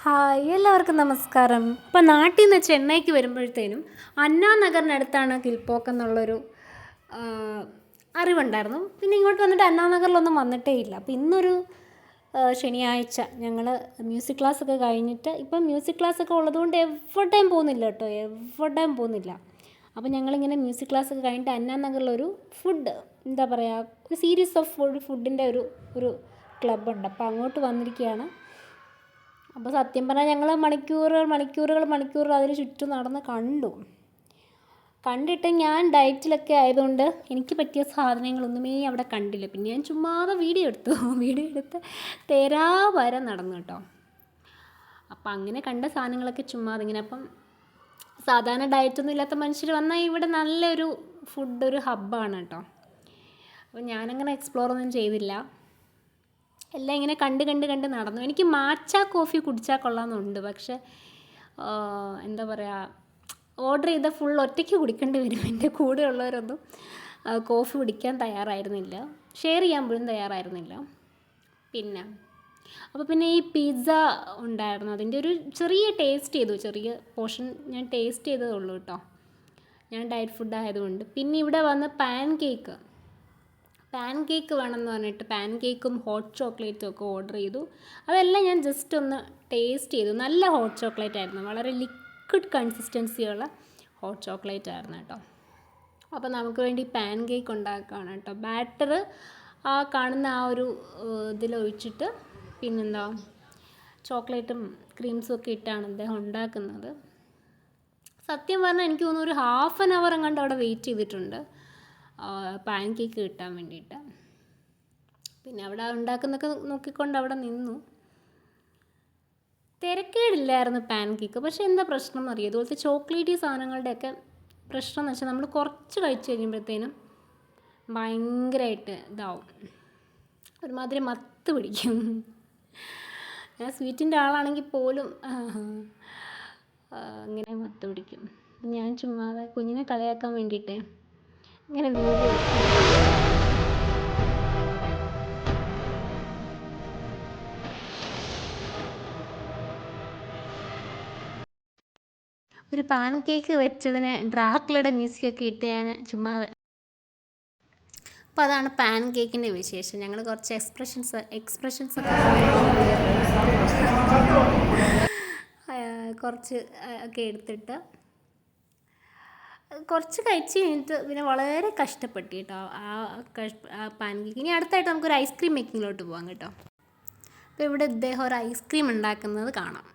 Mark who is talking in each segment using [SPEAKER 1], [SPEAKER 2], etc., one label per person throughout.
[SPEAKER 1] Hi എല്ലാവർക്കും നമസ്കാരം. ഇപ്പോൾ നാട്ടിൽ നിന്ന് ചെന്നൈക്ക് വരുമ്പോഴത്തേനും അണ്ണാ നഗറിനടുത്താണ് കിൽപോക്ക് എന്നുള്ളൊരു ആ, അറിവുണ്ടായിരുന്നു. പിന്നെ ഇങ്ങോട്ട് വന്നിട്ട് അണ്ണാ നഗറിലൊന്നും വന്നിട്ടേ ഇല്ല. അപ്പോൾ ഇന്നൊരു ശനിയാഴ്ച ഞങ്ങൾ മ്യൂസിക് ക്ലാസ്സൊക്കെ കഴിഞ്ഞിട്ട് ഇപ്പം മ്യൂസിക് ക്ലാസ്സൊക്കെ ഉള്ളതുകൊണ്ട് എവിടെയും പോകുന്നില്ല കേട്ടോ, എവിടെയും പോകുന്നില്ല. അപ്പോൾ ഞങ്ങളിങ്ങനെ മ്യൂസിക് ക്ലാസ്സൊക്കെ കഴിഞ്ഞിട്ട് അണ്ണാ നഗറിലൊരു ഫുഡ്, എന്താ പറയുക, ഒരു സീരീസ് ഓഫ് ഫുഡിൻ്റെ ഒരു ക്ലബ്ബുണ്ട്. അപ്പോൾ അങ്ങോട്ട് വന്നിരിക്കുകയാണ്. അപ്പോൾ സത്യം പറഞ്ഞാൽ ഞങ്ങൾ മണിക്കൂറുകൾ അതിന് ചുറ്റും നടന്ന് കണ്ടിട്ട് ഞാൻ ഡയറ്റിലൊക്കെ ആയതുകൊണ്ട് എനിക്ക് പറ്റിയ സാധനങ്ങളൊന്നുമേ അവിടെ കണ്ടില്ല. പിന്നെ ഞാൻ ചുമ്മാതെ വീഡിയോ എടുത്ത് തേരാവരെ നടന്നു കേട്ടോ. അപ്പം അങ്ങനെ കണ്ട സാധനങ്ങളൊക്കെ ചുമ്മാതെ ഇങ്ങനെ. അപ്പം സാധാരണ ഡയറ്റൊന്നും ഇല്ലാത്ത മനുഷ്യർ വന്നാൽ ഇവിടെ നല്ലൊരു ഒരു ഹബ്ബാണ് കേട്ടോ. അപ്പം ഞാനങ്ങനെ എക്സ്പ്ലോർ ഒന്നും ചെയ്തില്ല, എല്ലാം ഇങ്ങനെ കണ്ട് നടന്നു. എനിക്ക് മാച്ച കോഫി കുടിച്ചാൽ കൊള്ളാമെന്നുണ്ട്, പക്ഷേ എന്താ പറയുക, ഓർഡർ ചെയ്ത ഫുൾ ഒറ്റയ്ക്ക് കുടിക്കേണ്ടി വരും. എൻ്റെ കൂടെയുള്ളവരൊന്നും കോഫി കുടിക്കാൻ തയ്യാറായിരുന്നില്ല, ഷെയർ ചെയ്യാൻ പോലും തയ്യാറായിരുന്നില്ല. പിന്നെ ഈ പിസ്സ ഉണ്ടായിരുന്നു, അതിൻ്റെ ഒരു ചെറിയ ചെറിയ പോർഷൻ ഞാൻ ടേസ്റ്റ് ചെയ്തതേ ഉള്ളൂ കേട്ടോ, ഞാൻ ഡയറ്റ് ഫുഡ് ആയതുകൊണ്ട്. പിന്നെ ഇവിടെ വന്ന് പാൻ കേക്ക് വേണമെന്ന് പറഞ്ഞിട്ട് പാൻ കേക്കും ഹോട്ട് ചോക്ലേറ്റും ഒക്കെ ഓർഡർ ചെയ്തു. അതെല്ലാം ഞാൻ ജസ്റ്റ് ഒന്ന് ടേസ്റ്റ് ചെയ്തു. നല്ല ഹോട്ട് ചോക്ലേറ്റ് ആയിരുന്നു, വളരെ ലിക്വിഡ് കൺസിസ്റ്റൻസിയുള്ള ഹോട്ട് ചോക്ലേറ്റ് ആയിരുന്നു കേട്ടോ. അപ്പോൾ നമുക്ക് വേണ്ടി പാൻ കേക്ക് ഉണ്ടാക്കുകയാണ് കേട്ടോ. ബാറ്റർ കാണുന്ന ഒരു ഇതിലൊഴിച്ചിട്ട് പിന്നെന്താ ചോക്ലേറ്റും ക്രീംസും ഒക്കെ ഇട്ടാണ് അദ്ദേഹം ഉണ്ടാക്കുന്നത്. സത്യം പറഞ്ഞാൽ എനിക്ക് തോന്നുന്നു ഒരു ഹാഫ് ആൻ അവർ എങ്ങാണ്ട് അവിടെ വെയിറ്റ് ചെയ്തിട്ടുണ്ട് പാൻ കേക്ക് കിട്ടാൻ വേണ്ടിയിട്ട്. പിന്നെ അവിടെ ഉണ്ടാക്കുന്നൊക്കെ നോക്കിക്കൊണ്ട് അവിടെ നിന്നു. തിരക്കേടില്ലായിരുന്നു പാൻ കേക്ക്. പക്ഷേ എന്താ പ്രശ്നം എന്നറിയാം, ഇതുപോലത്തെ ചോക്ലേറ്റി സാധനങ്ങളുടെയൊക്കെ പ്രശ്നം എന്ന് വെച്ചാൽ നമ്മൾ കുറച്ച് കഴിച്ച് കഴിയുമ്പോഴത്തേനും ഭയങ്കരമായിട്ട് ഇതാവും, ഒരുമാതിരി മത്ത് പിടിക്കും. ഞാൻ സ്വീറ്റിൻ്റെ ആളാണെങ്കിൽ പോലും അങ്ങനെ മത്ത് പിടിക്കും. ഞാൻ ചുമ്മാതെ കുഞ്ഞിനെ കളിയാക്കാൻ വേണ്ടിയിട്ട് ഇങ്ങനെ വീഡിയോ ഒരു പാൻ കേക്ക് വെച്ചതിന് ഡ്രാക്കുളയുടെ മ്യൂസിക്കൊക്കെ ഇട്ട് ഞാൻ ചുമ്മാതെ. അപ്പോൾ അതാണ് പാൻ കേക്കിൻ്റെ വിശേഷം. ഞങ്ങൾ കുറച്ച് എക്സ്പ്രഷൻസ് കുറച്ച് ഒക്കെ എടുത്തിട്ട് കുറച്ച് കഴിച്ച് കഴിഞ്ഞിട്ട് പിന്നെ വളരെ കഷ്ടപ്പെട്ടു കേട്ടോ ആ പാൻ കേക്ക്. ഇനി അടുത്തായിട്ട് നമുക്കൊരു ഐസ്ക്രീം മേക്കിങ്ങിലോട്ട് പോകാം കേട്ടോ. അപ്പോൾ ഇവിടെ ഇദ്ദേഹം ഒരു ഐസ്ക്രീം ഉണ്ടാക്കുന്നത് കാണാം.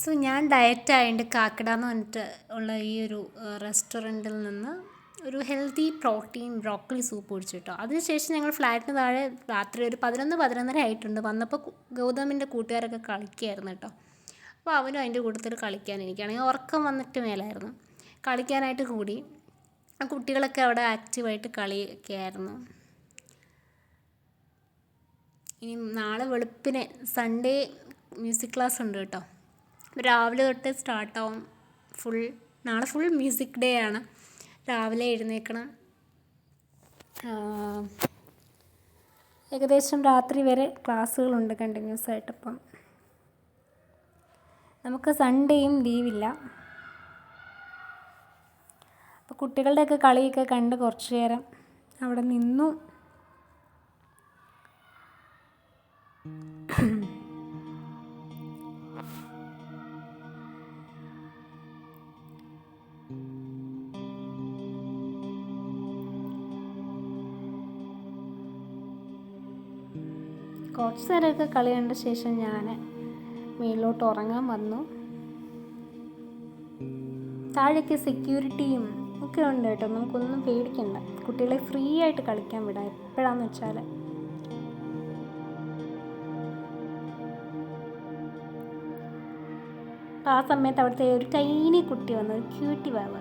[SPEAKER 1] സോ ഞാൻ ഡയറ്റ് ആയതുകൊണ്ട് കാക്കട എന്ന് പറഞ്ഞിട്ട് ഉള്ള ഈ ഒരു റെസ്റ്റോറൻറ്റിൽ നിന്ന് ഒരു ഹെൽത്തി പ്രോട്ടീൻ ബ്രോക്കലി സൂപ്പ് കുടിച്ചു കേട്ടോ. അതിനുശേഷം ഞങ്ങൾ ഫ്ലാറ്റിന് താഴെ രാത്രി ഒരു 11-11:30 ആയിട്ടുണ്ട്. വന്നപ്പോൾ ഗൗതമിൻ്റെ കൂട്ടുകാരൊക്കെ കളിക്കുകയായിരുന്നു കേട്ടോ. അപ്പോൾ അവനും അതിൻ്റെ കൂട്ടത്തിൽ കളിക്കാൻ, എനിക്കാണെങ്കിൽ ഉറക്കം വന്നിട്ട് മേലായിരുന്നു, കളിക്കാനായിട്ട് കൂടി. ആ കുട്ടികളൊക്കെ അവിടെ ആക്റ്റീവായിട്ട് കളിയൊക്കെ ആയിരുന്നു. ഇനി നാളെ വെളുപ്പിന് സൺഡേ മ്യൂസിക് ക്ലാസ് ഉണ്ട് കേട്ടോ. രാവിലെ തൊട്ട് സ്റ്റാർട്ടാവും. നാളെ ഫുൾ മ്യൂസിക് ഡേ ആണ്. രാവിലെ എഴുന്നേൽക്കണം. ഏകദേശം രാത്രി വരെ ക്ലാസ്സുകളുണ്ട് കണ്ടിന്യൂസ് ആയിട്ട്. അപ്പം നമുക്ക് സൺഡേയും ലീവില്ല. അപ്പോൾ കുട്ടികളുടെയൊക്കെ കളിയൊക്കെ കണ്ട് കുറച്ച് നേരം അവിടെ നിന്നു. കുറച്ച് നേരമൊക്കെ കളി കണ്ട ശേഷം ഞാൻ മേളിലോട്ട് ഉറങ്ങാൻ വന്നു. താഴേക്ക് സെക്യൂരിറ്റിയും ഒക്കെ ഉണ്ട് കേട്ടോ, നമുക്കൊന്നും പേടിക്കണ്ട. കുട്ടികളെ ഫ്രീ ആയിട്ട് കളിക്കാൻ വിടാം എപ്പോഴാന്ന് വെച്ചാൽ. ആ സമയത്ത് അവിടുത്തെ ഒരു ടൈനി കുട്ടി വന്നു, ഒരു ക്യൂട്ടി വാവ.